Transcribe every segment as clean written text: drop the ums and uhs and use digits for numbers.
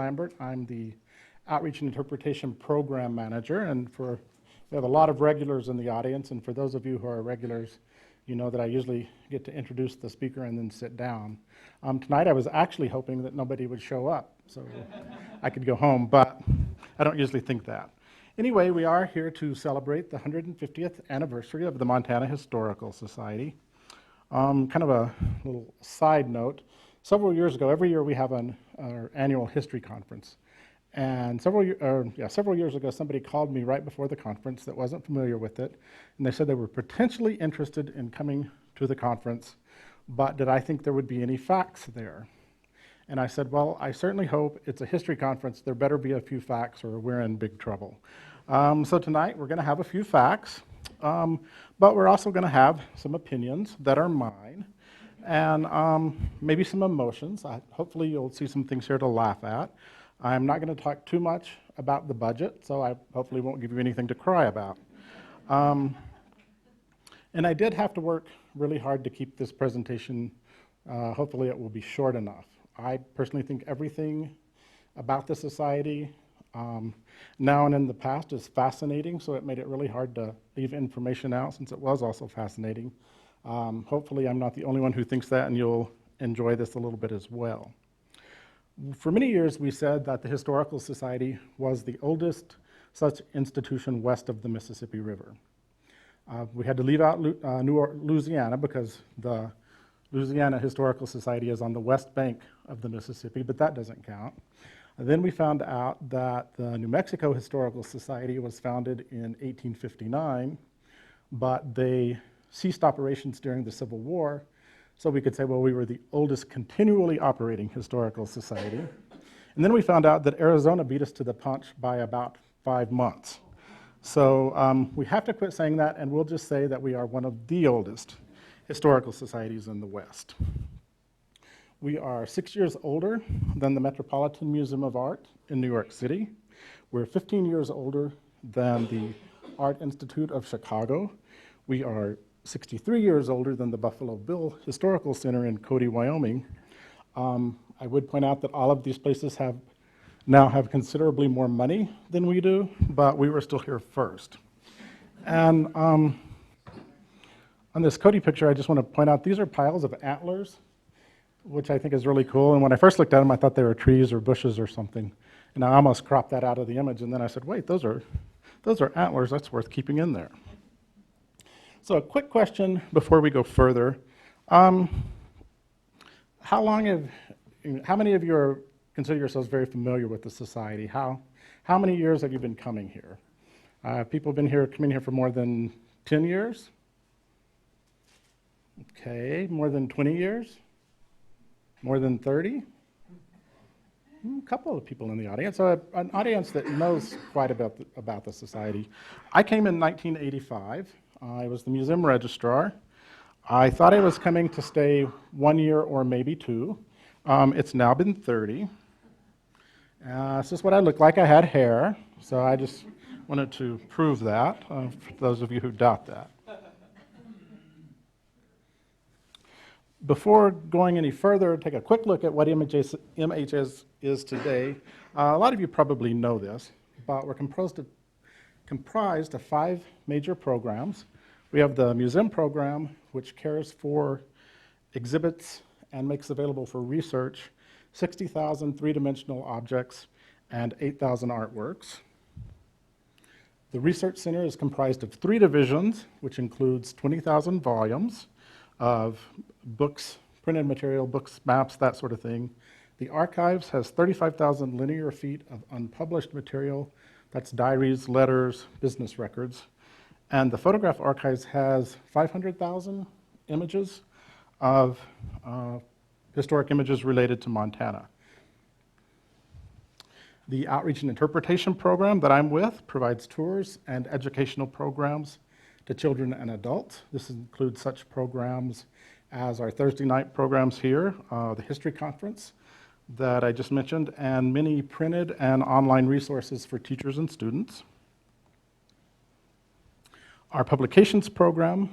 Lambert. I'm the Outreach and Interpretation Program Manager, and we have a lot of regulars in the audience, and for those of you who are regulars, you know that I usually get to introduce the speaker and then sit down. Tonight I was actually hoping that nobody would show up so I could go home, but I don't usually think that. Anyway, we are here to celebrate the 150th anniversary of the Montana Historical Society. Kind of a little side note, several years ago, every year we have our annual history conference. And several years ago, somebody called me right before the conference that wasn't familiar with it, and they said they were potentially interested in coming to the conference, but did I think there would be any facts there? And I said, well, I certainly hope. It's a history conference. There better be a few facts or we're in big trouble. So tonight we're going to have a few facts, but we're also going to have some opinions that are mine, and maybe some emotions. Hopefully you'll see some things here to laugh at. I'm not going to talk too much about the budget, so I hopefully won't give you anything to cry about. And I did have to work really hard to keep this presentation. Hopefully it will be short enough. I personally think everything about the society now and in the past is fascinating, so it made it really hard to leave information out since it was also fascinating. Hopefully I'm not the only one who thinks that, and you'll enjoy this a little bit as well. For many years, we said that the Historical Society was the oldest such institution west of the Mississippi River. We had to leave out Louisiana because the Louisiana Historical Society is on the west bank of the Mississippi, but that doesn't count. And then we found out that the New Mexico Historical Society was founded in 1859, but they ceased operations during the Civil War. So we could say, well, we were the oldest continually operating historical society. And then we found out that Arizona beat us to the punch by about 5 months. So we have to quit saying that, and we'll just say that we are one of the oldest historical societies in the West. We are 6 years older than the Metropolitan Museum of Art in New York City. We're 15 years older than the Art Institute of Chicago. We are 63 years older than the Buffalo Bill Historical Center in Cody, Wyoming. I would point out that all of these places now have considerably more money than we do, but we were still here first. And on this Cody picture, I just want to point out these are piles of antlers, which I think is really cool. And when I first looked at them, I thought they were trees or bushes or something. And I almost cropped that out of the image, and then I said, wait, those are antlers. That's worth keeping in there. So a quick question before we go further. How many of you consider yourselves very familiar with the society? How many years have you been coming here? People have been coming here for more than 10 years? Okay, more than 20 years? More than 30? A couple of people in the audience, so an audience that knows quite about the society. I came in 1985. I was the museum registrar. I thought I was coming to stay 1 year or maybe 2. It's now been 30. This is what I look like. I had hair, so I just wanted to prove that, for those of you who doubt that. Before going any further, take a quick look at what MHS is today. A lot of you probably know this, but we're comprised of 5 major programs. We have the museum program, which cares for exhibits and makes available for research 60,000 three-dimensional objects and 8,000 artworks. The research center is comprised of 3 divisions, which includes 20,000 volumes of books, printed material, books, maps, that sort of thing. The archives has 35,000 linear feet of unpublished material. That's diaries, letters, business records. And the photograph archives has 500,000 images of historic images related to Montana. The Outreach and Interpretation program that I'm with provides tours and educational programs to children and adults. This includes such programs as our Thursday night programs here, the History Conference that I just mentioned, and many printed and online resources for teachers and students. Our publications program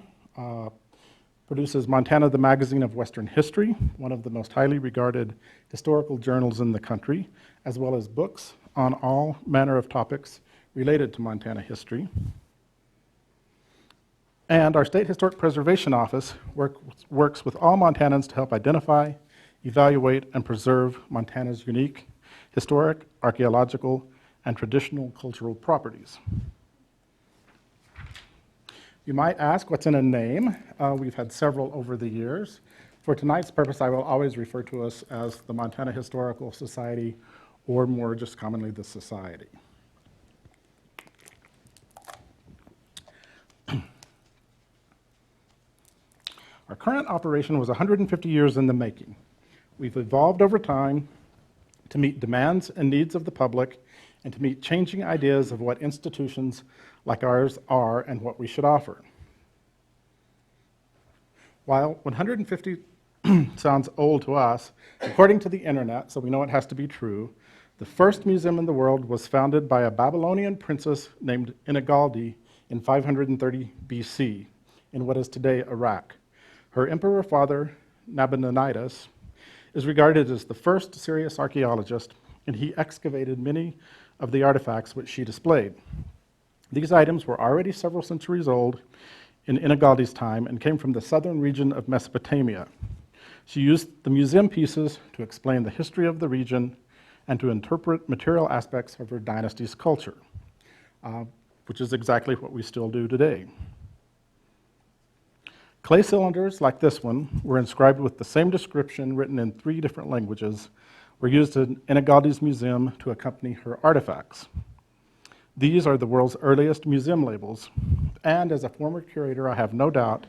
produces Montana, the Magazine of Western History, one of the most highly regarded historical journals in the country, as well as books on all manner of topics related to Montana history. And our State Historic Preservation Office works with all Montanans to help identify, evaluate, and preserve Montana's unique historic, archaeological, and traditional cultural properties. You might ask, what's in a name? We've had several over the years. For tonight's purpose, I will always refer to us as the Montana Historical Society, or more just commonly, the Society. Our current operation was 150 years in the making. We've evolved over time to meet demands and needs of the public and to meet changing ideas of what institutions like ours are and what we should offer. While 150 sounds old to us, according to the internet, so we know it has to be true, the first museum in the world was founded by a Babylonian princess named Inagaldie in 530 BC in what is today Iraq. Her emperor father, Nabonidus, is regarded as the first serious archaeologist, and he excavated many of the artifacts which she displayed. These items were already several centuries old in Inagaldie's time and came from the southern region of Mesopotamia. She used the museum pieces to explain the history of the region and to interpret material aspects of her dynasty's culture, which is exactly what we still do today. Clay cylinders like this one were inscribed with the same description written in 3 different languages, were used in Inagaldie's museum to accompany her artifacts. These are the world's earliest museum labels, and as a former curator, I have no doubt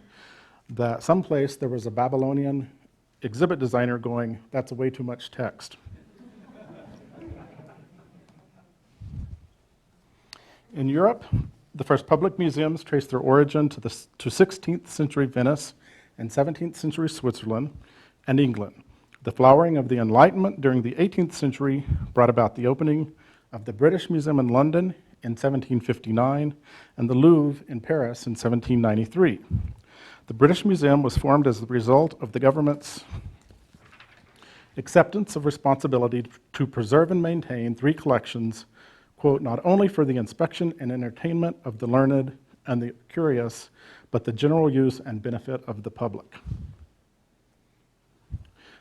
that someplace there was a Babylonian exhibit designer going, "That's way too much text." In Europe, the first public museums trace their origin to 16th century Venice and 17th century Switzerland and England. The flowering of the Enlightenment during the 18th century brought about the opening of the British Museum in London in 1759 and the Louvre in Paris in 1793. The British Museum was formed as the result of the government's acceptance of responsibility to preserve and maintain 3 collections, quote, not only for the inspection and entertainment of the learned and the curious, but the general use and benefit of the public.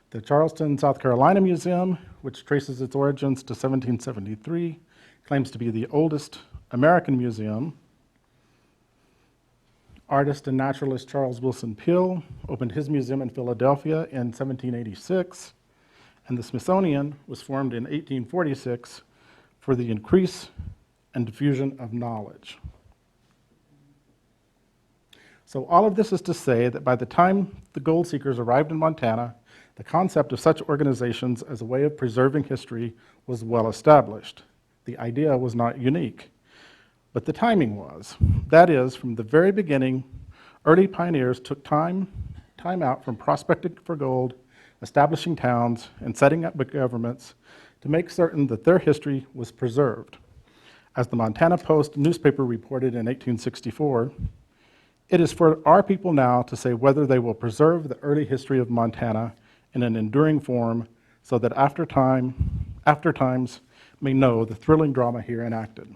The Charleston, South Carolina Museum, which traces its origins to 1773, claims to be the oldest American museum. Artist and naturalist Charles Wilson Peale opened his museum in Philadelphia in 1786, and the Smithsonian was formed in 1846 for the increase and diffusion of knowledge. So all of this is to say that by the time the gold seekers arrived in Montana, the concept of such organizations as a way of preserving history was well established. The idea was not unique, but the timing was. That is, from the very beginning, early pioneers took time out from prospecting for gold, establishing towns, and setting up governments to make certain that their history was preserved. As the Montana Post newspaper reported in 1864, it is for our people now to say whether they will preserve the early history of Montana in an enduring form so that after times may know the thrilling drama here enacted.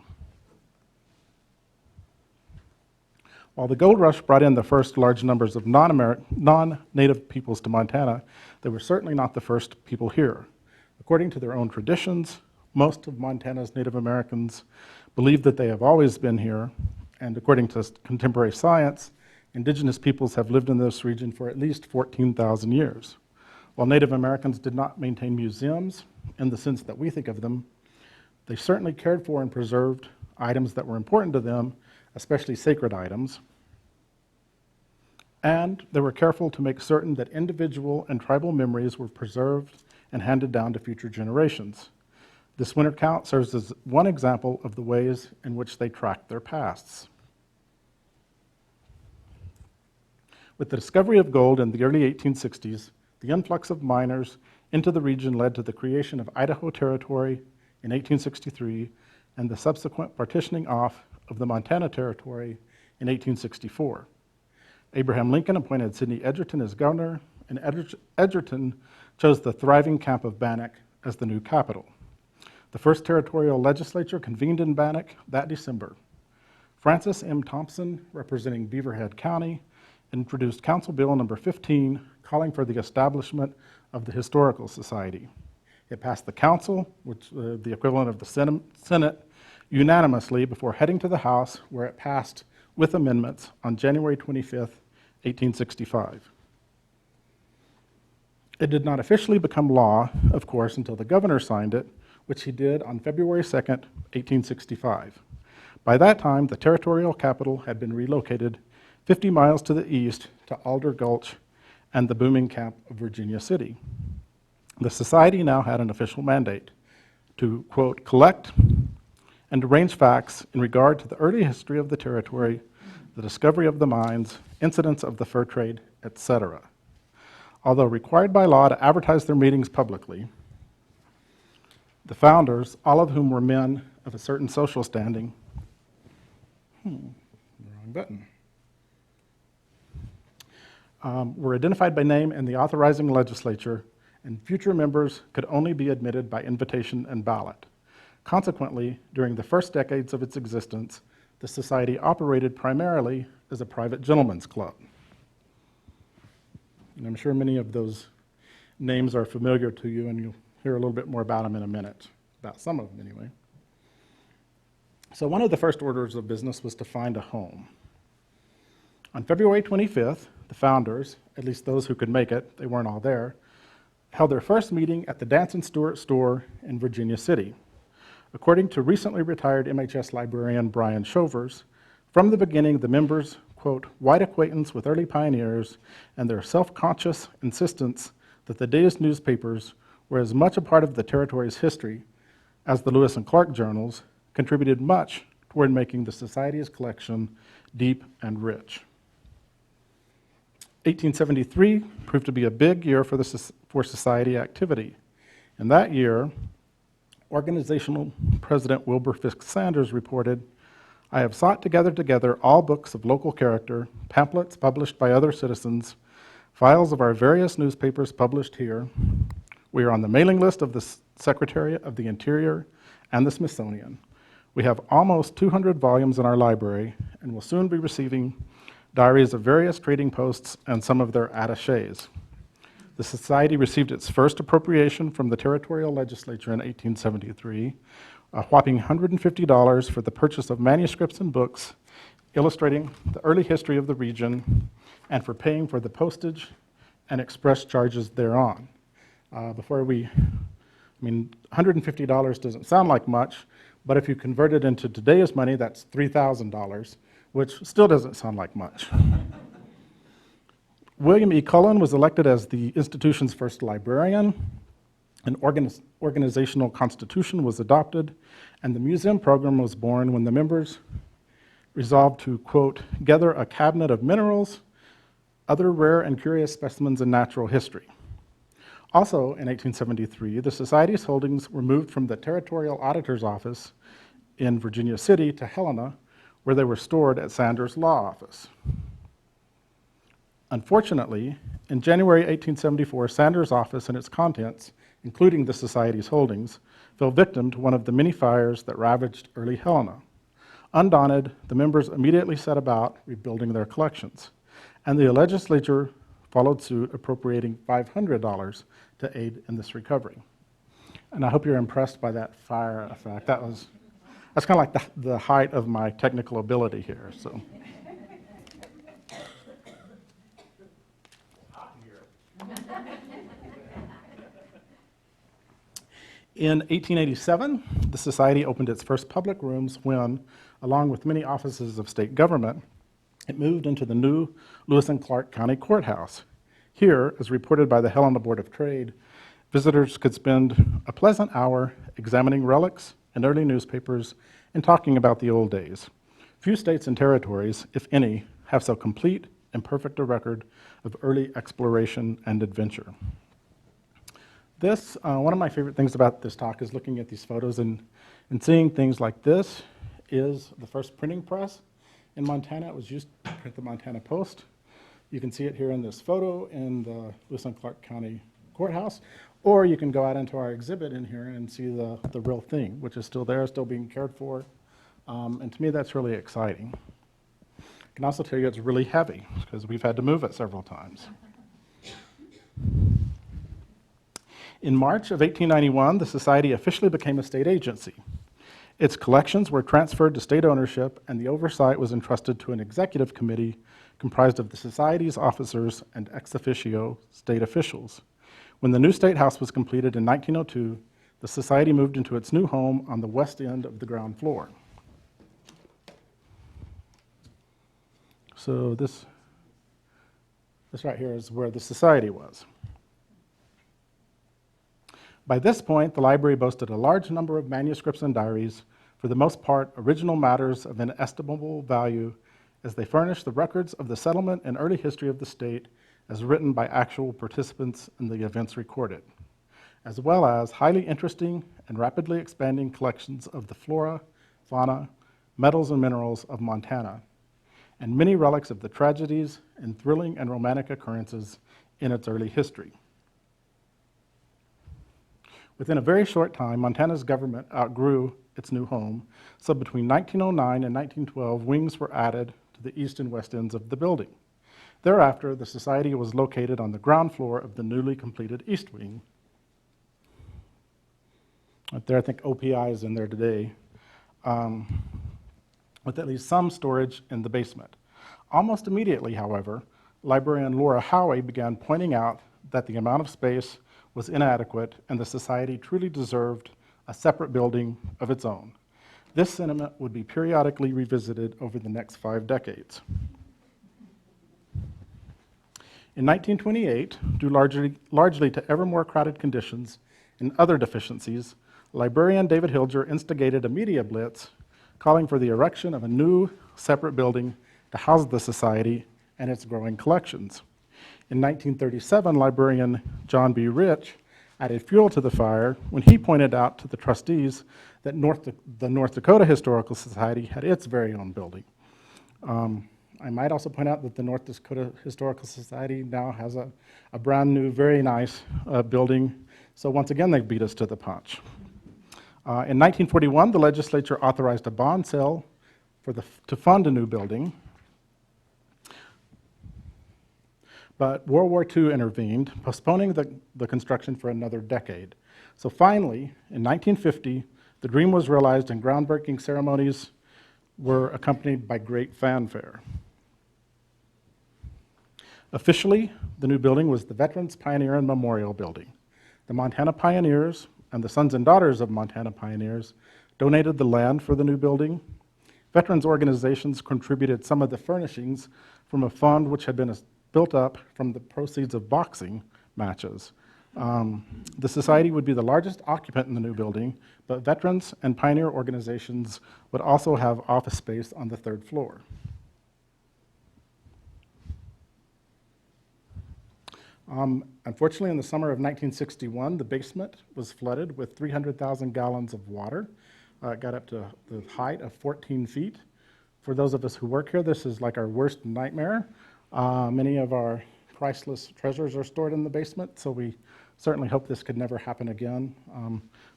While the gold rush brought in the first large numbers of non-native peoples to Montana, they were certainly not the first people here. According to their own traditions, most of Montana's Native Americans believe that they have always been here, and according to contemporary science, indigenous peoples have lived in this region for at least 14,000 years. While Native Americans did not maintain museums in the sense that we think of them, they certainly cared for and preserved items that were important to them, especially sacred items, and they were careful to make certain that individual and tribal memories were preserved and handed down to future generations. This winter count serves as one example of the ways in which they tracked their pasts. With the discovery of gold in the early 1860s, the influx of miners into the region led to the creation of Idaho Territory in 1863 and the subsequent partitioning off of the Montana Territory in 1864. Abraham Lincoln appointed Sidney Edgerton as governor, and Edgerton chose the thriving camp of Bannock as the new capital. The first territorial legislature convened in Bannock that December. Francis M. Thompson, representing Beaverhead County, introduced Council Bill number 15, calling for the establishment of the Historical Society. It passed the Council, which the equivalent of the Senate, unanimously before heading to the House, where it passed with amendments on January 25th, 1865. It did not officially become law, of course, until the governor signed it, which he did on February 2nd, 1865. By that time, the territorial capital had been relocated 50 miles to the east to Alder Gulch and the booming camp of Virginia City. The society now had an official mandate to, quote, collect and arrange facts in regard to the early history of the territory, the discovery of the mines, incidents of the fur trade, etc. Although required by law to advertise their meetings publicly, the founders, all of whom were men of a certain social standing, wrong button, were identified by name in the authorizing legislature, and future members could only be admitted by invitation and ballot. Consequently, during the first decades of its existence, the society operated primarily as a private gentleman's club. And I'm sure many of those names are familiar to you, and you'll hear a little bit more about them in a minute, about some of them anyway. So one of the first orders of business was to find a home. On February 25th, the founders, at least those who could make it, they weren't all there, held their first meeting at the Dance and Stewart store in Virginia City. According to recently retired MHS librarian Brian Shovers, from the beginning, the members, quote, wide acquaintance with early pioneers and their self-conscious insistence that the day's newspapers were as much a part of the territory's history as the Lewis and Clark journals, contributed much toward making the society's collection deep and rich. 1873 proved to be a big year for society activity. In that year, organizational president Wilbur Fisk Sanders reported, I have sought to gather together all books of local character, pamphlets published by other citizens, files of our various newspapers published here. We are on the mailing list of the Secretariat of the Interior and the Smithsonian. We have almost 200 volumes in our library and will soon be receiving diaries of various trading posts and some of their attachés. The society received its first appropriation from the territorial legislature in 1873, a whopping $150 for the purchase of manuscripts and books illustrating the early history of the region and for paying for the postage and express charges thereon. $150 doesn't sound like much, but if you convert it into today's money, that's $3,000, which still doesn't sound like much. William E. Cullen was elected as the institution's first librarian. An organizational constitution was adopted, and the museum program was born when the members resolved to, quote, gather a cabinet of minerals, other rare and curious specimens in natural history. Also, in 1873, the Society's holdings were moved from the Territorial Auditor's Office in Virginia City to Helena, where they were stored at Sanders' law office. Unfortunately, in January 1874, Sanders' office and its contents, including the Society's holdings, fell victim to one of the many fires that ravaged early Helena. Undaunted, the members immediately set about rebuilding their collections, and the legislature followed suit, appropriating $500 to aid in this recovery. And I hope you're impressed by that fire effect. That's kind of like the height of my technical ability here. So. In 1887, the Society opened its first public rooms when, along with many offices of state government, it moved into the new Lewis and Clark County Courthouse. Here, as reported by the Helena Board of Trade, visitors could spend a pleasant hour examining relics and early newspapers and talking about the old days. Few states and territories, if any, have so complete and perfect a record of early exploration and adventure. One of my favorite things about this talk is looking at these photos and seeing things like this is the first printing press in Montana. It was used to print the Montana Post. You can see it here in this photo in the Lewis and Clark County Courthouse. Or you can go out into our exhibit in here and see the real thing, which is still there, still being cared for. And to me, that's really exciting. I can also tell you it's really heavy because we've had to move it several times. In March of 1891, the Society officially became a state agency. Its collections were transferred to state ownership, and the oversight was entrusted to an executive committee comprised of the Society's officers and ex officio state officials. When the new State House was completed in 1902, the Society moved into its new home on the west end of the ground floor. So this right here is where the Society was. By this point, the library boasted a large number of manuscripts and diaries, for the most part original matters of inestimable value, as they furnish the records of the settlement and early history of the state as written by actual participants in the events recorded, as well as highly interesting and rapidly expanding collections of the flora, fauna, metals and minerals of Montana, and many relics of the tragedies and thrilling and romantic occurrences in its early history. Within a very short time, Montana's government outgrew its new home, so between 1909 and 1912, wings were added to the east and west ends of the building. Thereafter, the Society was located on the ground floor of the newly completed East Wing. Up there, I think OPI is in there today, with at least some storage in the basement. Almost immediately, however, librarian Laura Howey began pointing out that the amount of space was inadequate and the Society truly deserved a separate building of its own. This sentiment would be periodically revisited over the next 5 decades. In 1928, due largely to ever more crowded conditions and other deficiencies, librarian David Hilger instigated a media blitz calling for the erection of a new separate building to house the Society and its growing collections. In 1937, librarian John B. Rich added fuel to the fire when he pointed out to the trustees that the North Dakota Historical Society had its very own building. I might also point out that the North Dakota Historical Society now has a brand new, very nice building. So once again, they beat us to the punch. In 1941, the legislature authorized a bond sale to fund a new building. But World War II intervened, postponing the construction for another decade. So finally, in 1950, the dream was realized and groundbreaking ceremonies were accompanied by great fanfare. Officially, the new building was the Veterans Pioneer and Memorial Building. The Montana Pioneers and the sons and daughters of Montana Pioneers donated the land for the new building. Veterans organizations contributed some of the furnishings from a fund which had been built up from the proceeds of boxing matches. The Society would be the largest occupant in the new building, but veterans and pioneer organizations would also have office space on the 3rd floor. Unfortunately, in the summer of 1961, the basement was flooded with 300,000 gallons of water. It got up to the height of 14 feet. For those of us who work here, this is like our worst nightmare. Many of our priceless treasures are stored in the basement, so we certainly hope this could never happen again.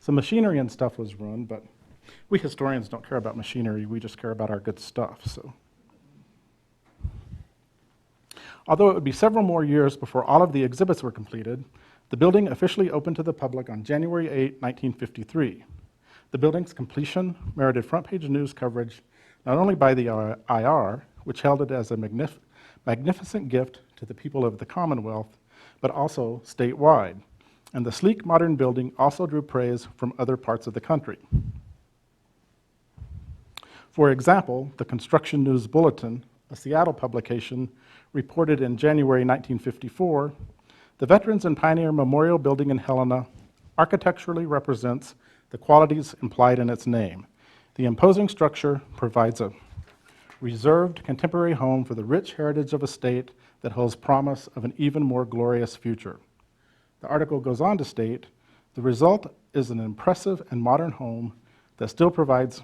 Some machinery and stuff was ruined, but we historians don't care about machinery, we just care about our good stuff. So, although it would be several more years before all of the exhibits were completed, the building officially opened to the public on January 8, 1953. The building's completion merited front-page news coverage not only by the IR, which held it as a magnificent gift to the people of the Commonwealth, but also statewide. And the sleek modern building also drew praise from other parts of the country. For example, the Construction News Bulletin, a Seattle publication, reported in January 1954, the Veterans and Pioneer Memorial Building in Helena architecturally represents the qualities implied in its name. The imposing structure provides a reserved contemporary home for the rich heritage of a state that holds promise of an even more glorious future. The article goes on to state, the result is an impressive and modern home that still provides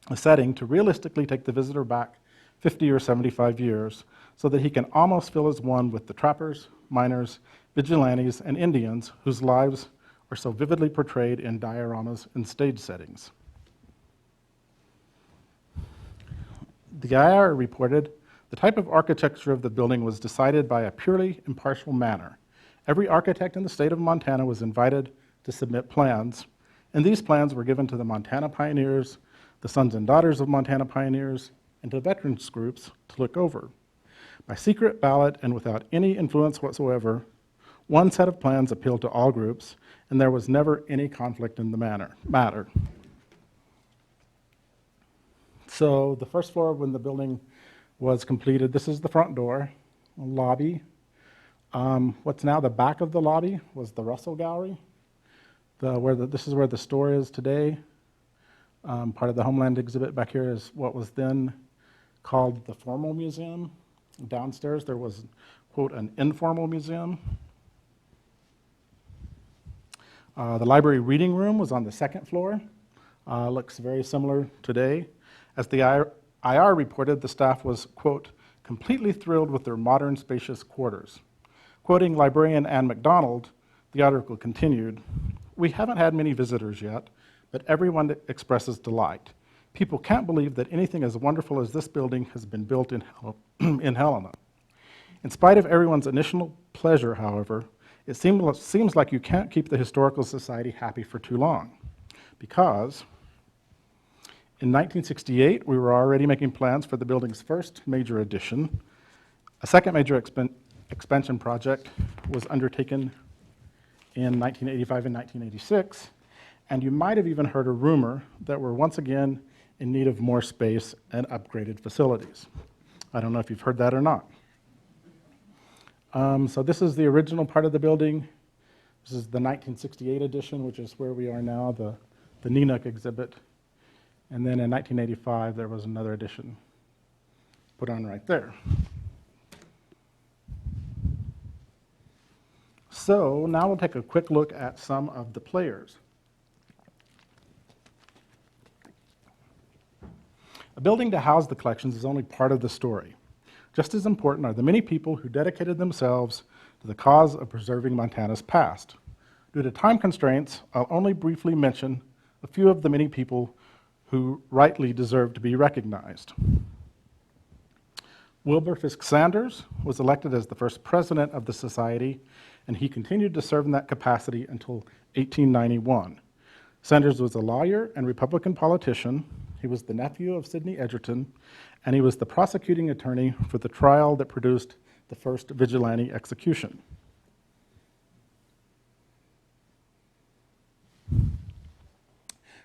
a setting to realistically take the visitor back 50 or 75 years so that he can almost feel as one with the trappers, miners, vigilantes, and Indians whose lives are so vividly portrayed in dioramas and stage settings. The IR reported, the type of architecture of the building was decided by a purely impartial manner. Every architect in the state of Montana was invited to submit plans, and these plans were given to the Montana Pioneers, the Sons and Daughters of Montana Pioneers, and to veterans groups to look over. By secret ballot and without any influence whatsoever, one set of plans appealed to all groups, and there was never any conflict in the matter. So the first floor, when the building was completed, this is the front door, lobby. What's now the back of the lobby was the Russell Gallery. This is where the store is today. Part of the Homeland exhibit back here is what was then called the Formal Museum. Downstairs there was, quote, an informal museum. The library reading room was on the second floor. Looks very similar today. As the IR reported, the staff was, quote, completely thrilled with their modern, spacious quarters. Quoting librarian Ann McDonald, the article continued, we haven't had many visitors yet, but everyone expresses delight. People can't believe that anything as wonderful as this building has been built in Helena. In spite of everyone's initial pleasure, however, it seems like you can't keep the Historical Society happy for too long, because in 1968, we were already making plans for the building's first major addition. A second major expansion project was undertaken in 1985 and 1986, and you might have even heard a rumor that we're once again in need of more space and upgraded facilities. I don't know if you've heard that or not. So this is the original part of the building. This is the 1968 edition, which is where we are now, the Neenuk exhibit. And then in 1985, there was another edition put on right there. So now we'll take a quick look at some of the players. A building to house the collections is only part of the story. Just as important are the many people who dedicated themselves to the cause of preserving Montana's past. Due to time constraints, I'll only briefly mention a few of the many people who rightly deserve to be recognized. Wilbur Fisk Sanders was elected as the first president of the society, and he continued to serve in that capacity until 1891. Sanders was a lawyer and Republican politician. He was the nephew of Sidney Edgerton, and he was the prosecuting attorney for the trial that produced the first vigilante execution.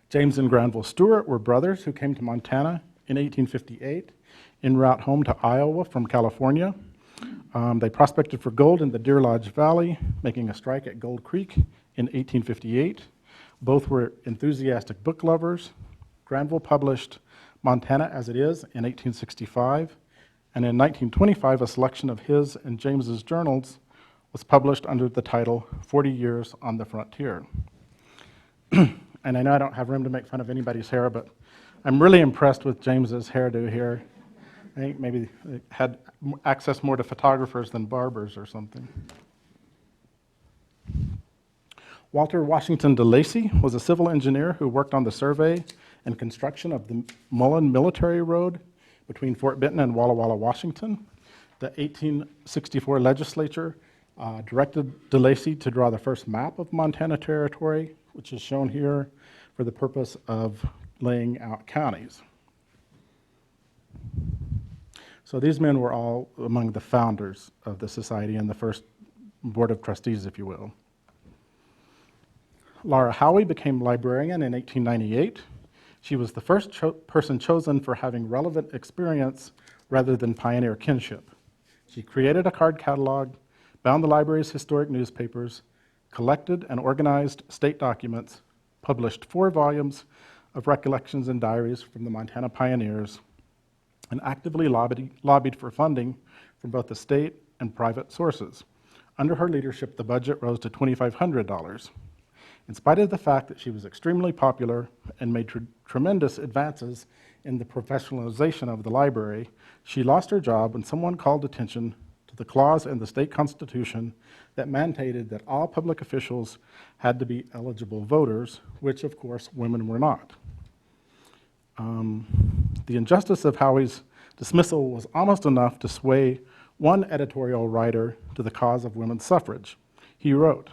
James and Granville Stewart were brothers who came to Montana in 1858 en route home to Iowa from California. They prospected for gold in the Deer Lodge Valley, making a strike at Gold Creek in 1858. Both were enthusiastic book lovers. Granville published Montana as It Is in 1865, and in 1925 a selection of his and James's journals was published under the title 40 Years on the Frontier. And I know I don't have room to make fun of anybody's hair, but I'm really impressed with James's hairdo here. I think maybe they had access more to photographers than barbers or something. Walter Washington DeLacy was a civil engineer who worked on the survey and construction of the Mullen Military Road between Fort Benton and Walla Walla, Washington. The 1864 legislature directed DeLacy to draw the first map of Montana Territory, which is shown here for the purpose of laying out counties. So these men were all among the founders of the society and the first board of trustees, if you will. Laura Howey became librarian in 1898. She was the first person chosen for having relevant experience rather than pioneer kinship. She created a card catalog, bound the library's historic newspapers, collected and organized state documents, published 4 volumes of recollections and diaries from the Montana pioneers, and actively lobbied for funding from both the state and private sources. Under her leadership, the budget rose to $2,500. In spite of the fact that she was extremely popular and made tremendous advances in the professionalization of the library, she lost her job when someone called attention to to the clause in the state constitution that mandated that all public officials had to be eligible voters, which of course women were not. The injustice of Howie's dismissal was almost enough to sway one editorial writer to the cause of women's suffrage. He wrote,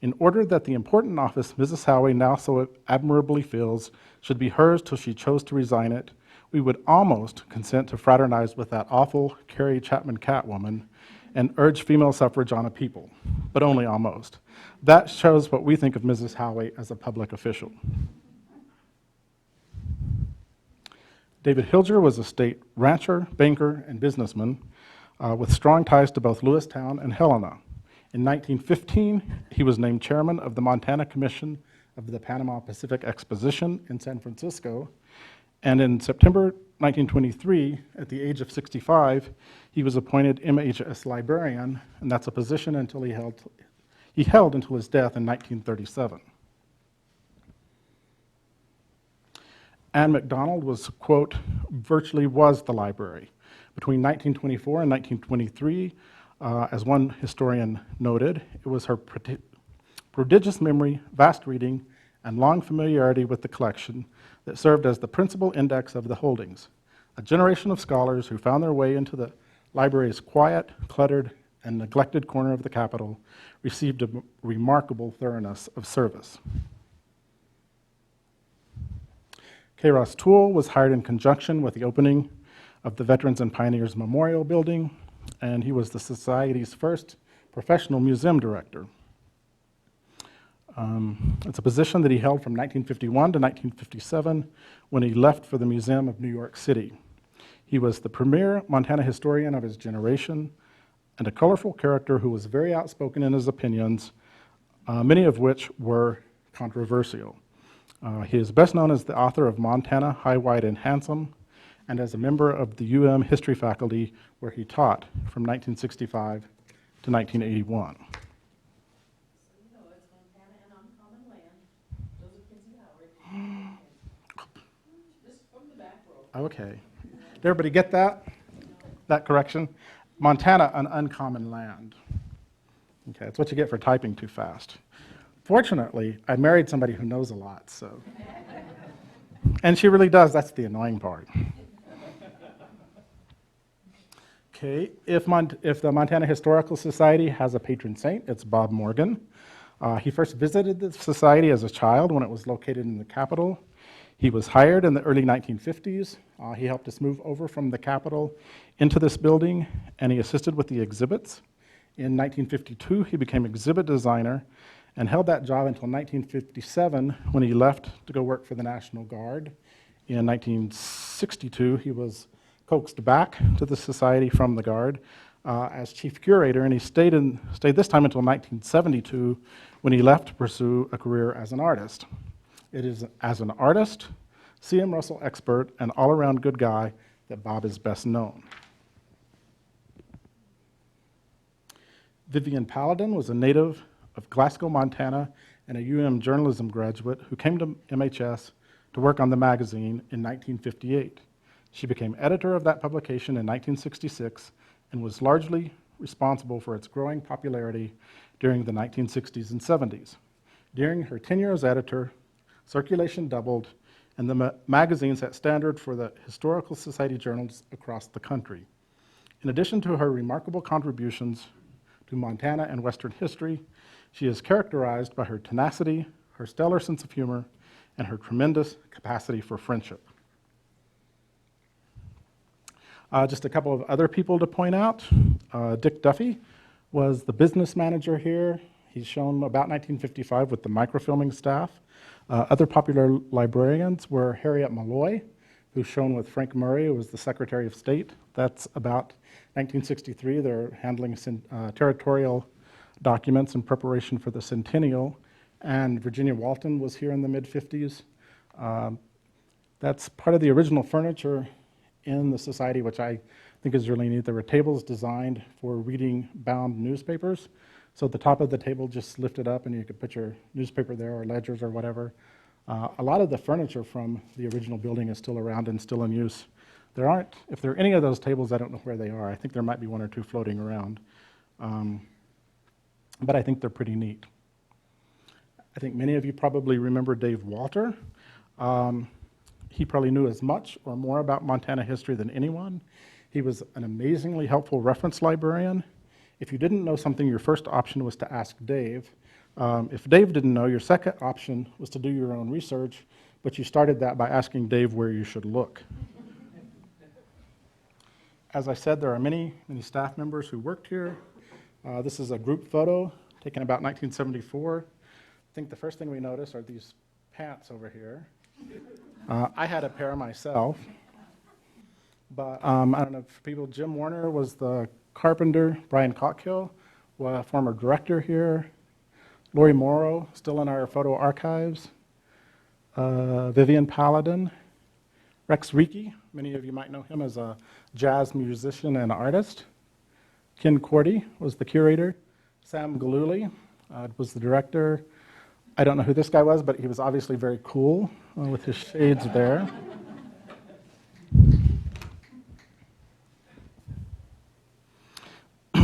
"In order that the important office Mrs. Howie now so admirably fills should be hers till she chose to resign it, we would almost consent to fraternize with that awful Carrie Chapman Catwoman and urge female suffrage on a people, but only almost. That shows what we think of Mrs. Howie as a public official." David Hilger was a state rancher, banker, and businessman with strong ties to both Lewistown and Helena. In 1915, he was named chairman of the Montana Commission of the Panama Pacific Exposition in San Francisco, and in September 1923, at the age of 65, he was appointed MHS librarian, and that's a position until he held until his death in 1937. Anne MacDonald was, quote, virtually was the library. Between 1924 and 1923, as one historian noted, it was her prodigious memory, vast reading, and long familiarity with the collection that served as the principal index of the holdings. A generation of scholars who found their way into the library's quiet, cluttered, and neglected corner of the Capitol received a remarkable thoroughness of service. K. Ross Toole was hired in conjunction with the opening of the Veterans and Pioneers Memorial Building, and he was the Society's first professional museum director. It's a position that he held from 1951 to 1957 when he left for the Museum of New York City. He was the premier Montana historian of his generation and a colorful character who was very outspoken in his opinions, many of which were controversial. He is best known as the author of Montana, High, Wide, and Handsome, and as a member of the UM history faculty where he taught from 1965 to 1981. Okay. Did everybody get that? That correction? Montana, an uncommon land. Okay, that's what you get for typing too fast. Fortunately, I married somebody who knows a lot, so. And she really does, that's the annoying part. Okay, if the Montana Historical Society has a patron saint, it's Bob Morgan. He first visited the society as a child when it was located in the Capitol. He was hired in the early 1950s. He helped us move over from the Capitol into this building, and he assisted with the exhibits. In 1952, he became exhibit designer and held that job until 1957 when he left to go work for the National Guard. In 1962, he was coaxed back to the society from the Guard as chief curator, and he stayed this time until 1972 when he left to pursue a career as an artist. It is as an artist, C.M. Russell expert, and all-around good guy that Bob is best known. Vivian Paladin was a native of Glasgow, Montana, and a UM journalism graduate who came to MHS to work on the magazine in 1958. She became editor of that publication in 1966 and was largely responsible for its growing popularity during the 1960s and 70s. During her tenure as editor, circulation doubled, and the magazine set standard for the Historical Society journals across the country. In addition to her remarkable contributions to Montana and Western history, she is characterized by her tenacity, her stellar sense of humor, and her tremendous capacity for friendship. Just a couple of other people to point out. Dick Duffy was the business manager here. He's shown about 1955 with the microfilming staff. Other popular librarians were Harriet Malloy, who's shown with Frank Murray, who was the Secretary of State. That's about 1963. They're handling territorial documents in preparation for the centennial. And Virginia Walton was here in the mid-50s. That's part of the original furniture in the society, which I think is really neat. There were tables designed for reading bound newspapers. So at the top of the table just lifted up and you could put your newspaper there or ledgers or whatever. A lot of the furniture from the original building is still around and still in use if there are any of those tables, I don't know where they are. I think there might be one or two floating around. But I think they're pretty neat. I think many of you probably remember Dave Walter. He probably knew as much or more about Montana history than anyone. He was an amazingly helpful reference librarian. If you didn't know something, your first option was to ask Dave. If Dave didn't know, your second option was to do your own research, but you started that by asking Dave where you should look. As I said, there are many staff members who worked here. This is a group photo taken about 1974. I think the first thing we notice are these pants over here. I had a pair myself, but I don't know if people, Jim Warner was the carpenter, Brian Cockhill, was a former director here, Lori Morrow, still in our photo archives, Vivian Paladin, Rex Reiki, many of you might know him as a jazz musician and artist, Ken Cordy was the curator, Sam Galuli was the director. I don't know who this guy was, but he was obviously very cool with his shades there.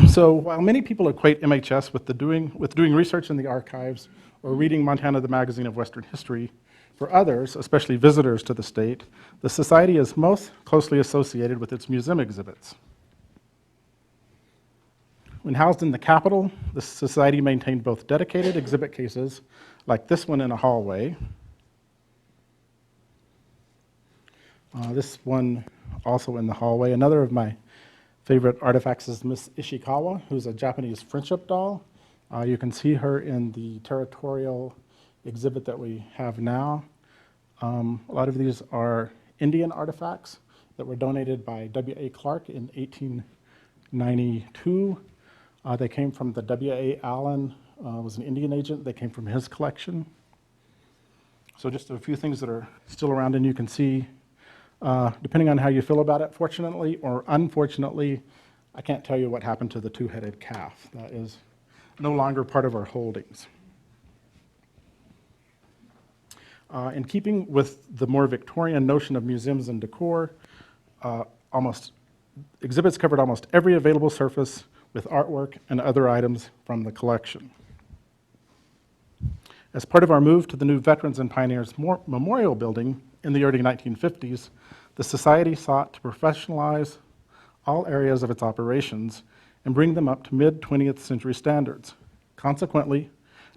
So while many people equate MHS with doing research in the archives or reading Montana, the Magazine of Western History, for others, especially visitors to the state, the Society is most closely associated with its museum exhibits. When housed in the Capitol, the Society maintained both dedicated exhibit cases, like this one in a hallway. This one also in the hallway. Another of my favorite artifacts is Miss Ishikawa, who's a Japanese friendship doll. You can see her in the territorial exhibit that we have now. A lot of these are Indian artifacts that were donated by W.A. Clark in 1892. They came from the W.A. Allen, was an Indian agent. They came from his collection. So just a few things that are still around, and you can see, depending on how you feel about it, fortunately or unfortunately, I can't tell you what happened to the two-headed calf. That is no longer part of our holdings. In keeping with the more Victorian notion of museums and decor, exhibits covered almost every available surface with artwork and other items from the collection. As part of our move to the new Veterans and Pioneers Memorial Building in the early 1950s, the Society sought to professionalize all areas of its operations and bring them up to mid-20th century standards. Consequently,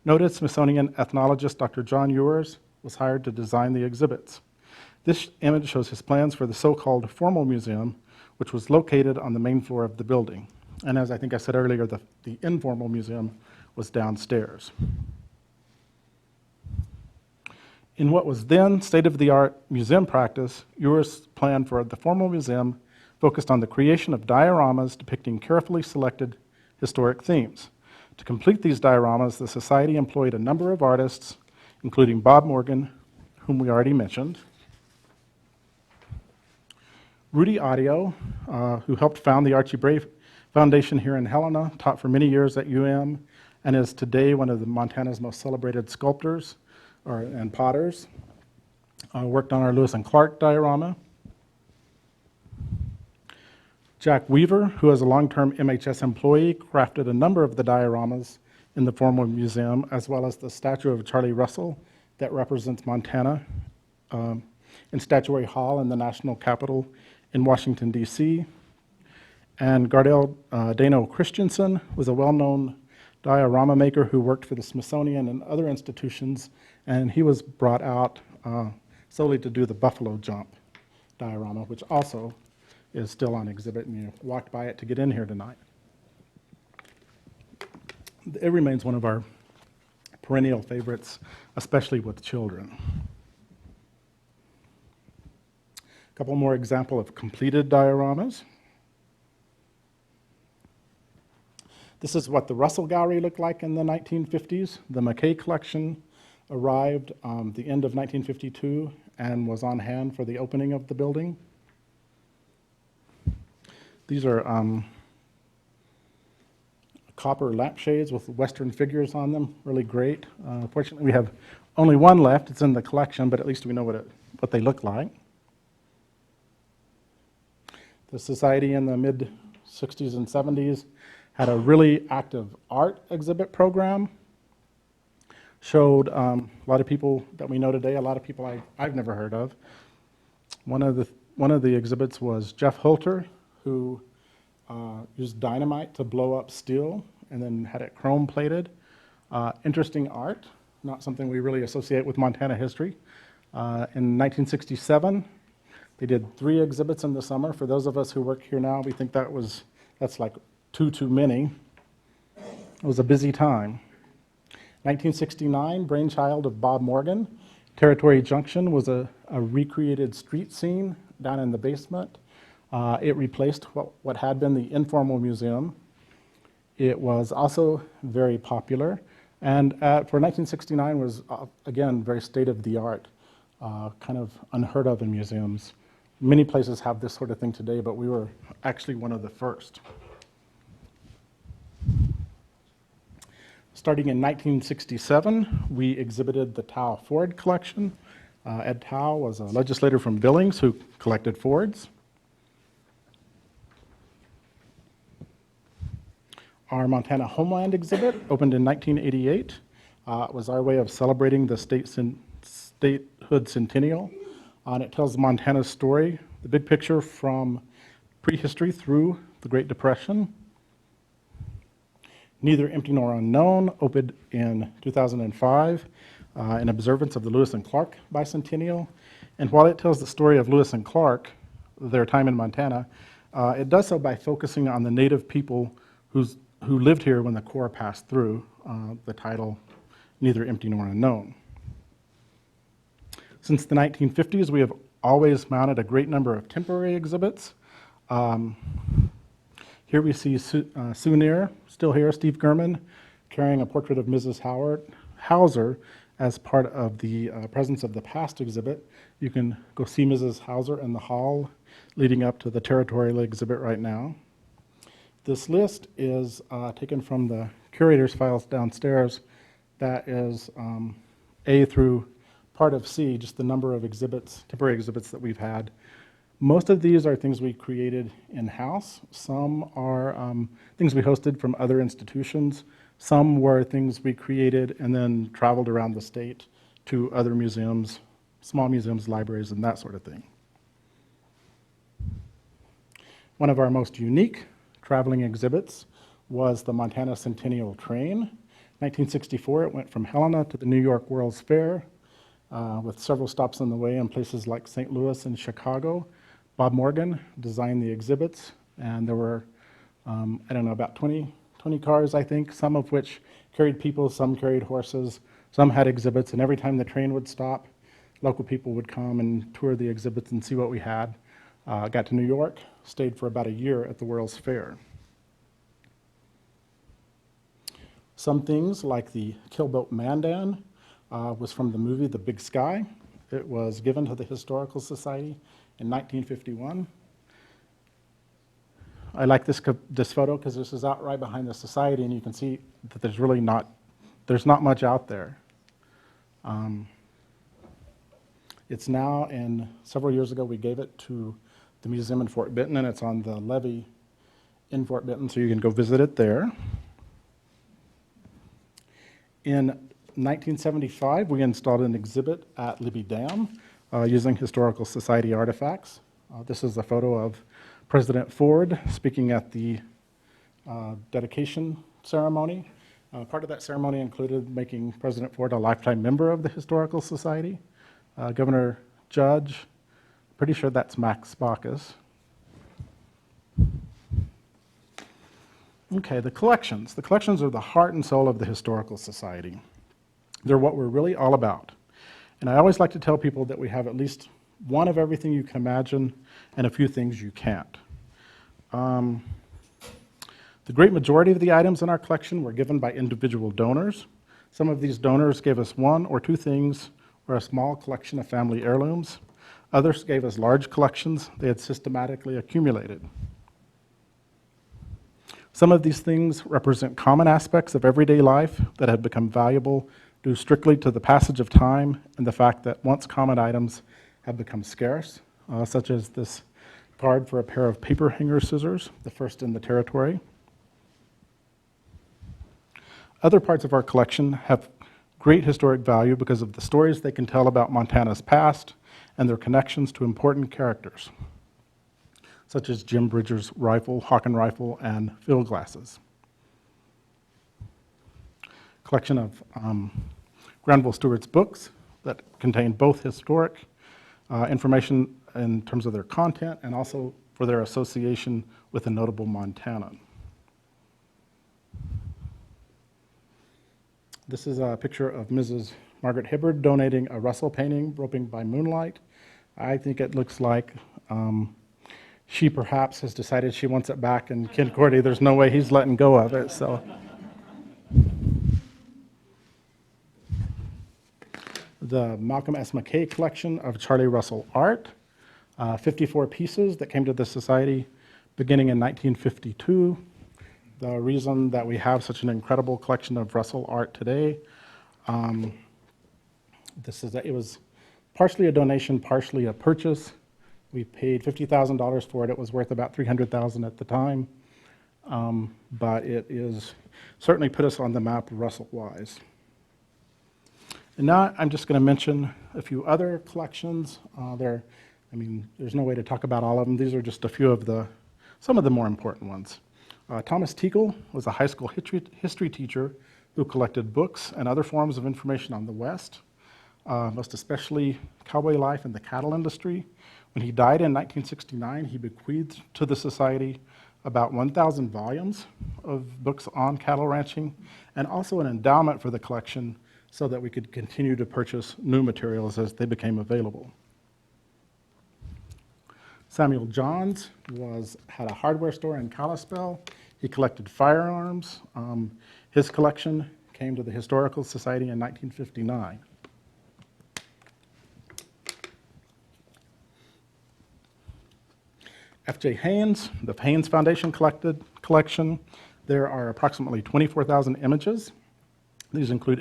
noted Smithsonian ethnologist Dr. John Ewers was hired to design the exhibits. This image shows his plans for the so-called formal museum, which was located on the main floor of the building. And as I think I said earlier, the informal museum was downstairs. In what was then state-of-the-art museum practice, Ewers' plan for the formal museum focused on the creation of dioramas depicting carefully selected historic themes. To complete these dioramas, the Society employed a number of artists, including Bob Morgan, whom we already mentioned, Rudy Audio, who helped found the Archie Bray Foundation here in Helena, taught for many years at UM, and is today one of Montana's most celebrated sculptors and potters. Worked on our Lewis and Clark diorama. Jack Weaver, who is a long-term MHS employee, crafted a number of the dioramas in the formal museum, as well as the statue of Charlie Russell that represents Montana in Statuary Hall in the National Capitol in Washington, D.C. And Gardel Dano Christensen was a well-known diorama maker who worked for the Smithsonian and other institutions, and he was brought out solely to do the Buffalo Jump diorama, which also is still on exhibit, and you walked by it to get in here tonight. It remains one of our perennial favorites, especially with children. A couple more examples of completed dioramas. This is what the Russell Gallery looked like in the 1950s. The McKay collection arrived the end of 1952 and was on hand for the opening of the building. These are copper lampshades with Western figures on them, really great. Fortunately, we have only one left. It's in the collection, but at least we know what they look like. The society in the mid-60s and 70s had a really active art exhibit program. Showed a lot of people that we know today, a lot of people I've never heard of. One of the exhibits was Jeff Holter, who used dynamite to blow up steel and then had it chrome plated. Interesting art, not something we really associate with Montana history. In 1967, they did 3 exhibits in the summer. For those of us who work here now, we think that's like too many. It was a busy time. 1969, brainchild of Bob Morgan. Territory Junction was a recreated street scene down in the basement. It replaced what had been the informal museum. It was also very popular, and for 1969 was, again, very state-of-the-art, kind of unheard of in museums. Many places have this sort of thing today, but we were actually one of the first. Starting in 1967, we exhibited the Tao Ford collection. Ed Tao was a legislator from Billings who collected Fords. Our Montana Homeland exhibit opened in 1988. It was our way of celebrating the statehood centennial. And it tells Montana's story, the big picture from prehistory through the Great Depression. Neither Empty Nor Unknown opened in 2005 in observance of the Lewis and Clark bicentennial. And while it tells the story of Lewis and Clark, their time in Montana, it does so by focusing on the native people who lived here when the Corps passed through, the title Neither Empty Nor Unknown. Since the 1950s, we have always mounted a great number of temporary exhibits. Here we see Souvenir, still here, Steve Gurman, carrying a portrait of Mrs. Hauser as part of the Presence of the Past exhibit. You can go see Mrs. Hauser in the hall leading up to the territorial exhibit right now. This list is taken from the curator's files downstairs. That is A through part of C, just the number of exhibits, temporary exhibits that we've had. Most of these are things we created in-house. Some are things we hosted from other institutions. Some were things we created and then traveled around the state to other museums, small museums, libraries, and that sort of thing. One of our most unique traveling exhibits was the Montana Centennial Train. 1964, it went from Helena to the New York World's Fair with several stops on the way in places like St. Louis and Chicago. Bob Morgan designed the exhibits, and there were, about 20 cars, I think, some of which carried people, some carried horses, some had exhibits, and every time the train would stop, local people would come and tour the exhibits and see what we had. Got to New York, stayed for about a year at the World's Fair. Some things, like the Killboat Mandan, was from the movie The Big Sky. It was given to the Historical Society in 1951. I like this photo because this is out right behind the society, and you can see that there's not much out there. It's now, and several years ago we gave it to the museum in Fort Benton, and it's on the levee in Fort Benton, so you can go visit it there. In 1975, we installed an exhibit at Libby Dam using Historical Society artifacts. This is a photo of President Ford speaking at the dedication ceremony. Part of that ceremony included making President Ford a lifetime member of the Historical Society. Governor Judge, pretty sure that's Max Baucus. Okay, the collections. The collections are the heart and soul of the Historical Society. They're what we're really all about. And I always like to tell people that we have at least one of everything you can imagine and a few things you can't. The great majority of the items in our collection were given by individual donors. Some of these donors gave us one or two things or a small collection of family heirlooms. Others gave us large collections they had systematically accumulated. Some of these things represent common aspects of everyday life that have become valuable due strictly to the passage of time and the fact that once common items have become scarce, such as this card for a pair of paper hanger scissors, the first in the territory. Other parts of our collection have great historic value because of the stories they can tell about Montana's past and their connections to important characters, such as Jim Bridger's rifle, Hawken rifle, and field glasses. Collection of Granville Stewart's books that contain both historic information in terms of their content and also for their association with a notable Montanan. This is a picture of Mrs. Margaret Hibbard donating a Russell painting, Roping by Moonlight. I think it looks like she perhaps has decided she wants it back, and Ken Cordy, there's no way he's letting go of it. So, the Malcolm S. McKay collection of Charlie Russell art, 54 pieces that came to the Society beginning in 1952. The reason that we have such an incredible collection of Russell art today, it was partially a donation, partially a purchase. We paid $50,000 for it. It was worth about $300,000 at the time, but it is certainly put us on the map Russell-wise. And now I'm just going to mention a few other collections. There's no way to talk about all of them. These are just a few of some of the more important ones. Thomas Teagle was a high school history teacher who collected books and other forms of information on the West, most especially cowboy life and the cattle industry. When he died in 1969, he bequeathed to the Society about 1,000 volumes of books on cattle ranching and also an endowment for the collection so that we could continue to purchase new materials as they became available. Samuel Johns had a hardware store in Kalispell. He collected firearms. His collection came to the Historical Society in 1959. F.J. Haynes, the Haynes Foundation collection. There are approximately 24,000 images. These include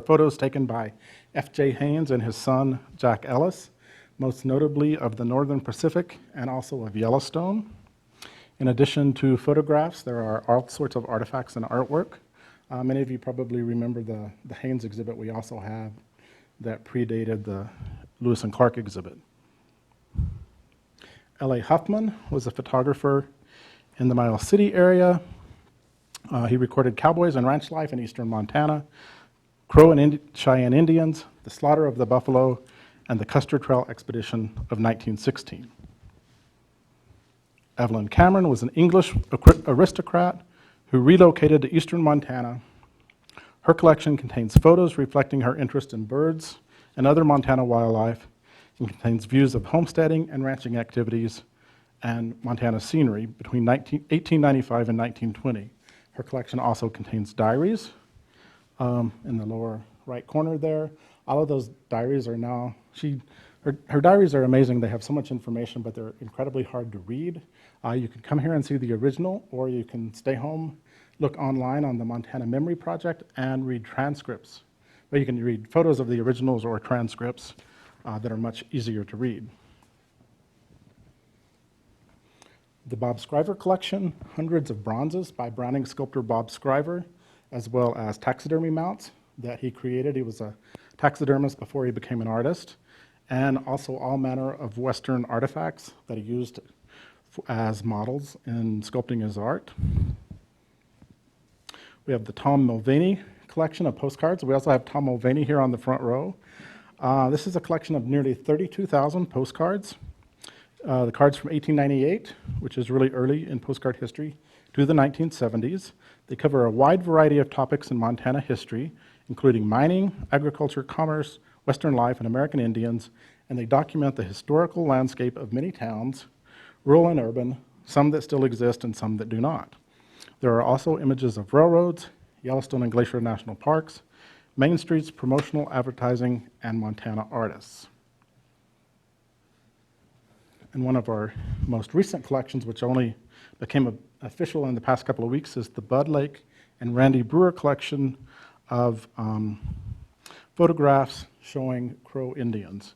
photos taken by F.J. Haynes and his son, Jack Ellis, most notably of the Northern Pacific and also of Yellowstone. In addition to photographs, there are all sorts of artifacts and artwork. Many of you probably remember the Haynes exhibit we also have that predated the Lewis and Clark exhibit. L.A. Huffman was a photographer in the Miles City area. He recorded cowboys and ranch life in eastern Montana, Crow and Cheyenne Indians, the slaughter of the buffalo, and the Custer Trail expedition of 1916. Evelyn Cameron was an English aristocrat who relocated to eastern Montana. Her collection contains photos reflecting her interest in birds and other Montana wildlife and contains views of homesteading and ranching activities and Montana scenery between 1895 and 1920. Her collection also contains diaries in the lower right corner there. All of those diaries are now, her diaries are amazing. They have so much information, but they're incredibly hard to read. You can come here and see the original, or you can stay home, look online on the Montana Memory Project, and read transcripts. But you can read photos of the originals or transcripts that are much easier to read. The Bob Scriver collection, hundreds of bronzes by Browning sculptor Bob Scriver, as well as taxidermy mounts that he created. He was a taxidermist before he became an artist, and also all manner of Western artifacts that he used as models in sculpting his art. We have the Tom Mulvaney collection of postcards. We also have Tom Mulvaney here on the front row. This is a collection of nearly 32,000 postcards. The cards from 1898, which is really early in postcard history, to the 1970s. They cover a wide variety of topics in Montana history, including mining, agriculture, commerce, Western life, and American Indians, and they document the historical landscape of many towns, rural and urban, some that still exist and some that do not. There are also images of railroads, Yellowstone and Glacier National Parks, main streets, promotional advertising, and Montana artists. And one of our most recent collections, which only became official in the past couple of weeks, is the Bud Lake and Randy Brewer collection of photographs showing Crow Indians.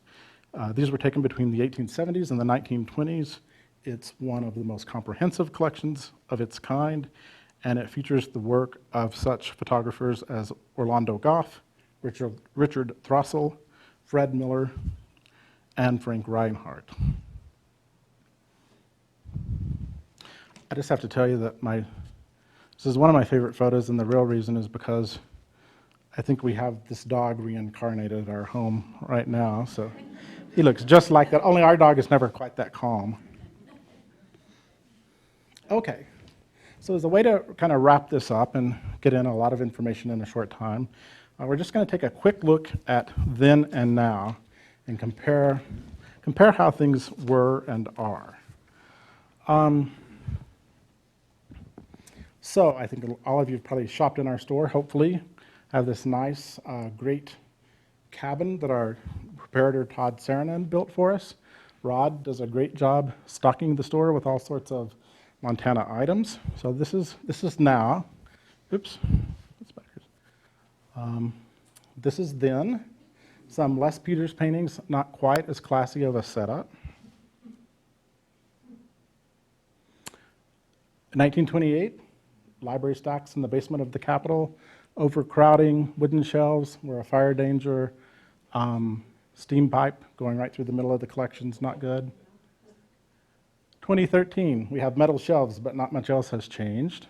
These were taken between the 1870s and the 1920s It's one of the most comprehensive collections of its kind, and it features the work of such photographers as Orlando Goff, Richard Throssell, Fred Miller, and Frank Reinhardt. I just have to tell you that this is one of my favorite photos, and the real reason is because I think we have this dog reincarnated at our home right now. So he looks just like that, only our dog is never quite that calm. Okay, so as a way to kind of wrap this up and get in a lot of information in a short time, we're just going to take a quick look at then and now and compare how things were and are. So I think all of you have probably shopped in our store, hopefully, have this nice, great cabin that our preparator Todd Saranen built for us. Rod does a great job stocking the store with all sorts of Montana items. So this is now. Oops, that's backwards. This is then. Some Les Peters paintings, not quite as classy of a setup. In 1928, library stacks in the basement of the Capitol, overcrowding, wooden shelves were a fire danger, steam pipe going right through the middle of the collection's not good. 2013, we have metal shelves, but not much else has changed.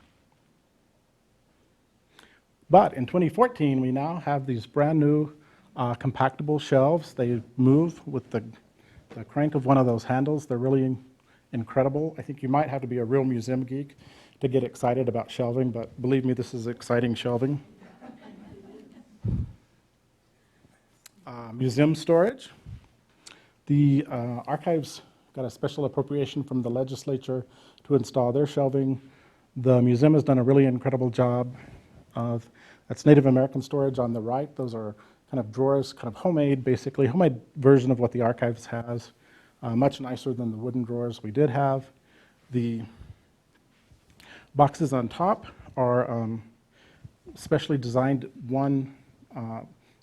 But in 2014, we now have these brand new compactable shelves. They move with the crank of one of those handles. They're really incredible. I think you might have to be a real museum geek to get excited about shelving, but believe me, this is exciting shelving. Museum storage. The archives got a special appropriation from the legislature to install their shelving. The museum has done a really incredible job of, that's Native American storage on the right. Those are kind of drawers, kind of homemade, basically, homemade version of what the archives has. Much nicer than the wooden drawers we did have. The boxes on top are specially designed.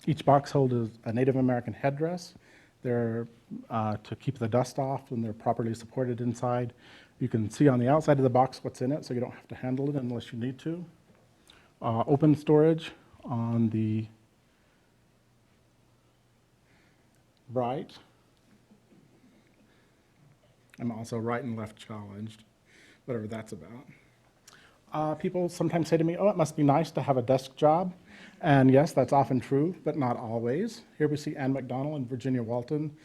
Each box holds a Native American headdress. They're to keep the dust off, and they're properly supported inside. You can see on the outside of the box what's in it, so you don't have to handle it unless you need to. Open storage on the right. I'm also right and left challenged, whatever that's about. People sometimes say to me, oh, it must be nice to have a desk job. And yes, that's often true, but not always. Here we see Anne McDonald and Virginia Walton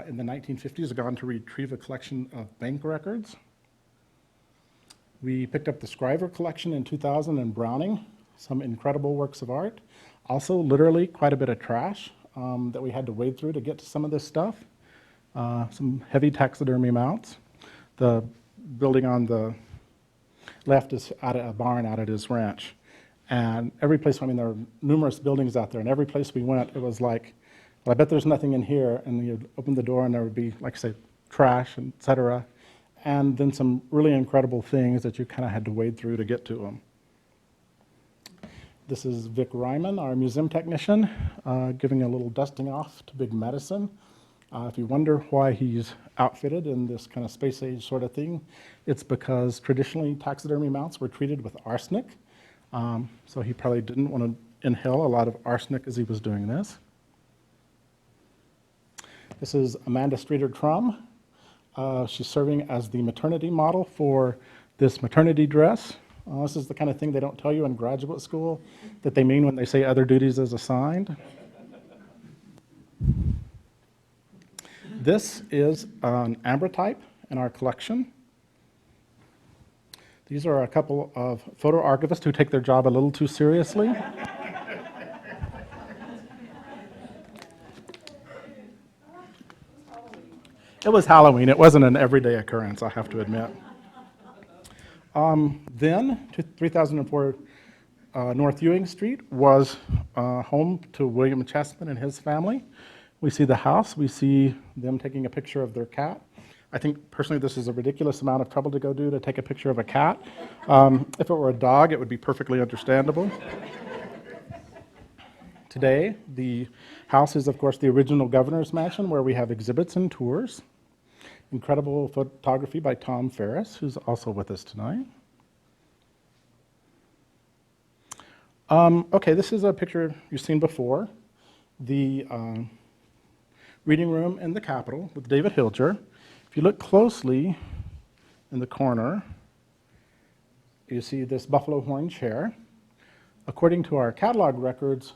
in the 1950s have gone to retrieve a collection of bank records. We picked up the Scriver collection in 2000 in Browning, some incredible works of art. Also, literally, quite a bit of trash that we had to wade through to get to some of this stuff. Some heavy taxidermy mounts. The building on the left is out at a barn out at his ranch. And every place, I mean, there are numerous buildings out there, and every place we went, it was like, well, I bet there's nothing in here. And you'd open the door, and there would be, like I say, trash, et cetera. And then some really incredible things that you kind of had to wade through to get to them. This is Vic Ryman, our museum technician, giving a little dusting off to Big Medicine. If you wonder why he's outfitted in this kind of space age sort of thing, it's because traditionally taxidermy mounts were treated with arsenic. So he probably didn't want to inhale a lot of arsenic as he was doing this. This is Amanda Streeter-Trum. She's serving as the maternity model for this maternity dress. This is the kind of thing they don't tell you in graduate school that they mean when they say other duties as assigned. This is an ambrotype in our collection. These are a couple of photo archivists who take their job a little too seriously. It was Halloween. It wasn't an everyday occurrence, I have to admit. Then, 3004 North Ewing Street was home to William Chessman and his family. We see the house. We see them taking a picture of their cat. I think, personally, this is a ridiculous amount of trouble to go do to take a picture of a cat. If it were a dog, it would be perfectly understandable. Today, the house is, of course, the original governor's mansion where we have exhibits and tours. Incredible photography by Tom Ferris, who's also with us tonight. Okay, this is a picture you've seen before. The reading room in the Capitol with David Hilger. If you look closely in the corner, you see this buffalo horn chair. According to our catalog records,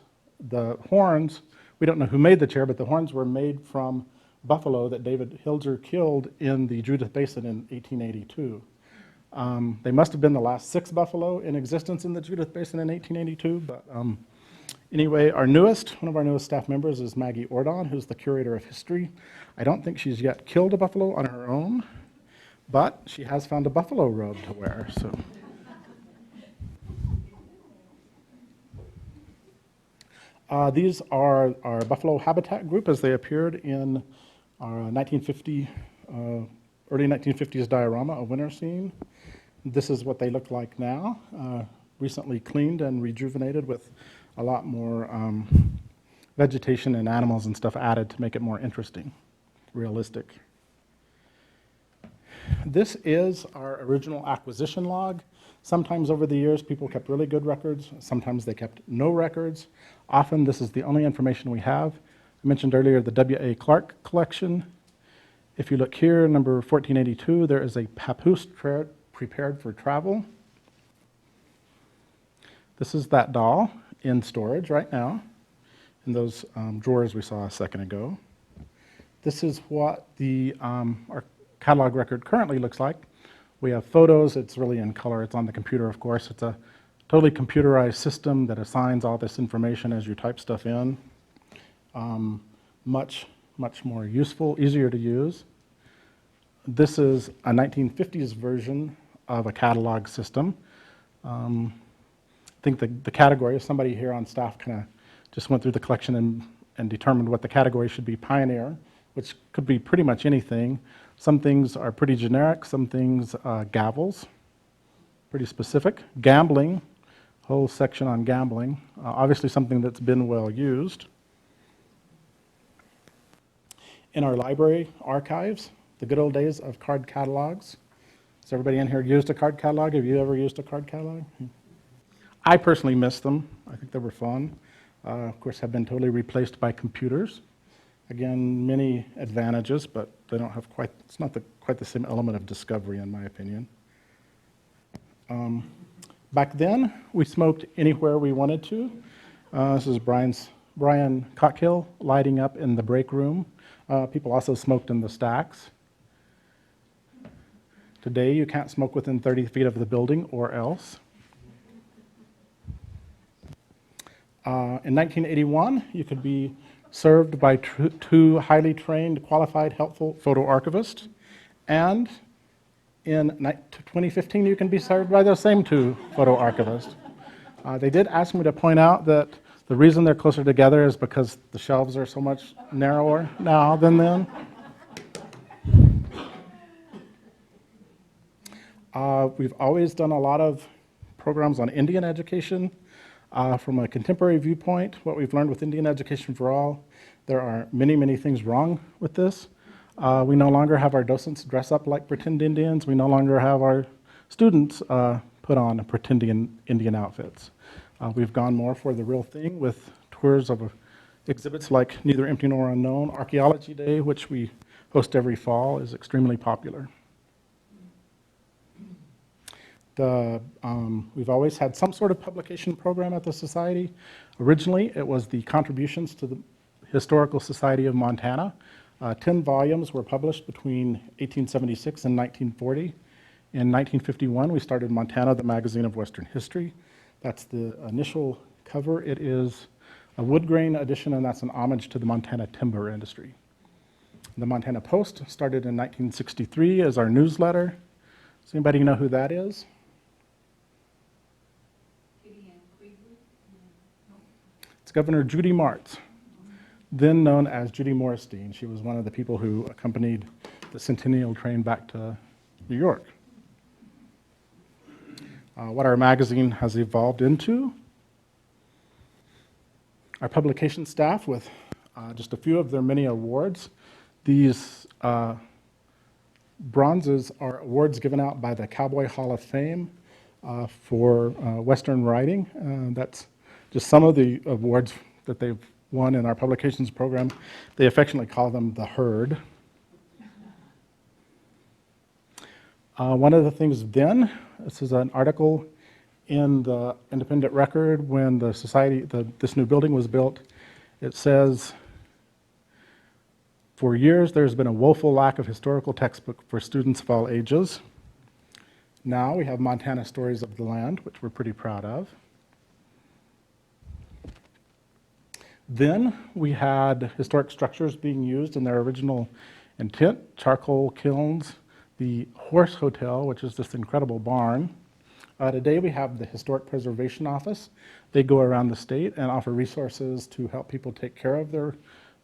the horns, we don't know who made the chair, but the horns were made from buffalo that David Hilger killed in the Judith Basin in 1882. They must have been the last 6 buffalo in existence in the Judith Basin in 1882, but anyway, one of our newest staff members is Maggie Ordon, who's the curator of history. I don't think she's yet killed a buffalo on her own, but she has found a buffalo robe to wear, so. These are our buffalo habitat group as they appeared in our early 1950s diorama, A Winter Scene. This is what they look like now, recently cleaned and rejuvenated with a lot more vegetation and animals and stuff added to make it more interesting, realistic. This is our original acquisition log. Sometimes over the years, people kept really good records. Sometimes they kept no records. Often, this is the only information we have. I mentioned earlier the W.A. Clark collection. If you look here, number 1482, there is a papoose prepared for travel. This is that doll in storage right now in those drawers we saw a second ago. This is what our catalog record currently looks like. We have photos. It's really in color. It's on the computer, of course. It's a totally computerized system that assigns all this information as you type stuff in. Much more useful, easier to use. This is a 1950s version of a catalog system. I think the category, somebody here on staff kind of just went through the collection and determined what the category should be: pioneer, which could be pretty much anything. Some things are pretty generic, some things gavels, pretty specific. Gambling, whole section on gambling, obviously something that's been well used. In our library archives, the good old days of card catalogs. Has everybody in here used a card catalog? Have you ever used a card catalog? I personally miss them. I think they were fun. Of course, have been totally replaced by computers. Again, many advantages, but they don't have quite the same element of discovery, in my opinion. Back then, we smoked anywhere we wanted to. This is Brian Cockhill lighting up in the break room. People also smoked in the stacks. Today, you can't smoke within 30 feet of the building or else. In 1981, you could be served by 2 highly trained, qualified, helpful photo archivists. And in 2015, you can be served by those same 2 photo archivists. They did ask me to point out that the reason they're closer together is because the shelves are so much narrower now than then. We've always done a lot of programs on Indian education. From a contemporary viewpoint, what we've learned with Indian Education for All, there are many things wrong with this. We no longer have our docents dress up like pretend Indians. We no longer have our students put on pretend Indian outfits. We've gone more for the real thing with tours of exhibits like Neither Empty Nor Unknown. Archaeology Day, which we host every fall, is extremely popular. We've always had some sort of publication program at the Society. Originally, it was the contributions to the Historical Society of Montana. 10 volumes were published between 1876 and 1940. In 1951, we started Montana, the Magazine of Western History. That's the initial cover. It is a wood grain edition, and that's an homage to the Montana timber industry. The Montana Post started in 1963 as our newsletter. Does anybody know who that is? It's Governor Judy Martz, then known as Judy Morristein. She was one of the people who accompanied the Centennial train back to New York. What our magazine has evolved into. Our publication staff with just a few of their many awards. These Bronzes are awards given out by the Cowboy Hall of Fame for Western writing. That's just some of the awards that they've won in our publications program. They affectionately call them the Herd. One of the things then, this is an article in the Independent Record when the society, this new building was built. It says, for years there's been a woeful lack of historical textbook for students of all ages. Now we have Montana Stories of the Land, which we're pretty proud of. Then we had historic structures being used in their original intent, charcoal kilns, the Horse Hotel, which is this incredible barn. Today we have the Historic Preservation Office. They go around the state and offer resources to help people take care of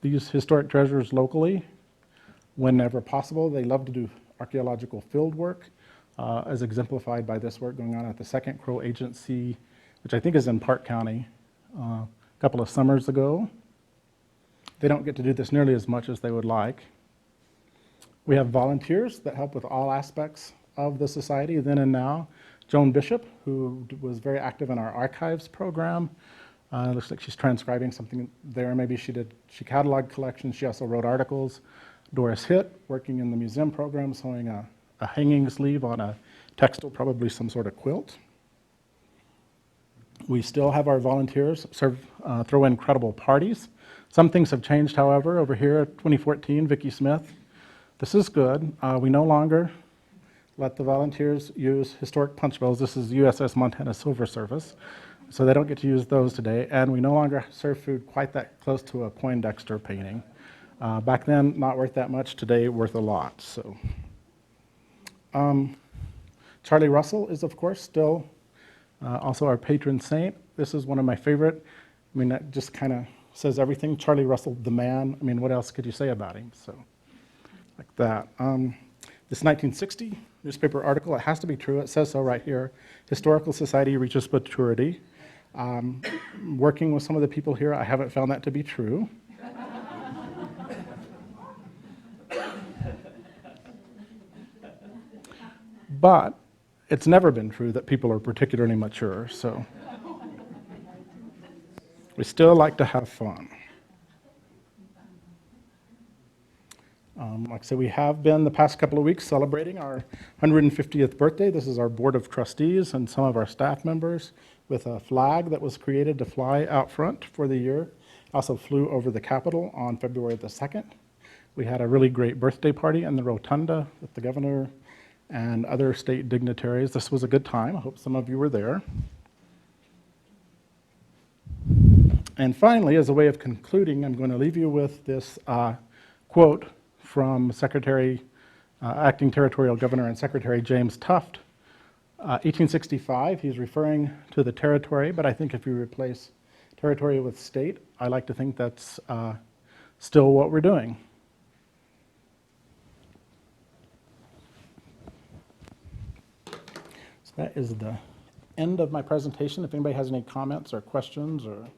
these historic treasures locally whenever possible. They love to do archaeological field work, as exemplified by this work going on at the Second Crow Agency, which I think is in Park County, a couple of summers ago. They don't get to do this nearly as much as they would like. We have volunteers that help with all aspects of the society, then and now. Joan Bishop, who was very active in our archives program. Looks like she's transcribing something there. Maybe she cataloged collections. She also wrote articles. Doris Hitt, working in the museum program, sewing a hanging sleeve on a textile, probably some sort of quilt. We still have our volunteers throw incredible parties. Some things have changed, however. Over here, 2014, Vicki Smith. This is good. We no longer let the volunteers use historic punch bowls. This is USS Montana Silver Service, so they don't get to use those today. And we no longer serve food quite that close to a Poindexter painting. Back then, not worth that much. Today, worth a lot. So, Charlie Russell is, of course, still also our patron saint. This is one of my favorite. I mean, that just kind of says everything. Charlie Russell, the man. I mean, what else could you say about him? So, like that. This 1960 newspaper article, it has to be true. It says so right here. Historical Society reaches maturity. Working with some of the people here, I haven't found that to be true. But it's never been true that people are particularly mature, so we still like to have fun. Like I said, we have been the past couple of weeks celebrating our 150th birthday. This is our board of trustees and some of our staff members with a flag that was created to fly out front for the year. Also flew over the Capitol on February the 2nd. We had a really great birthday party in the rotunda with the governor and other state dignitaries. This was a good time. I hope some of you were there. And finally, as a way of concluding, I'm going to leave you with this quote from Acting Territorial Governor and Secretary James Tuft. 1865, he's referring to the territory, but I think if you replace territory with state, I like to think that's still what we're doing. So that is the end of my presentation. If anybody has any comments or questions or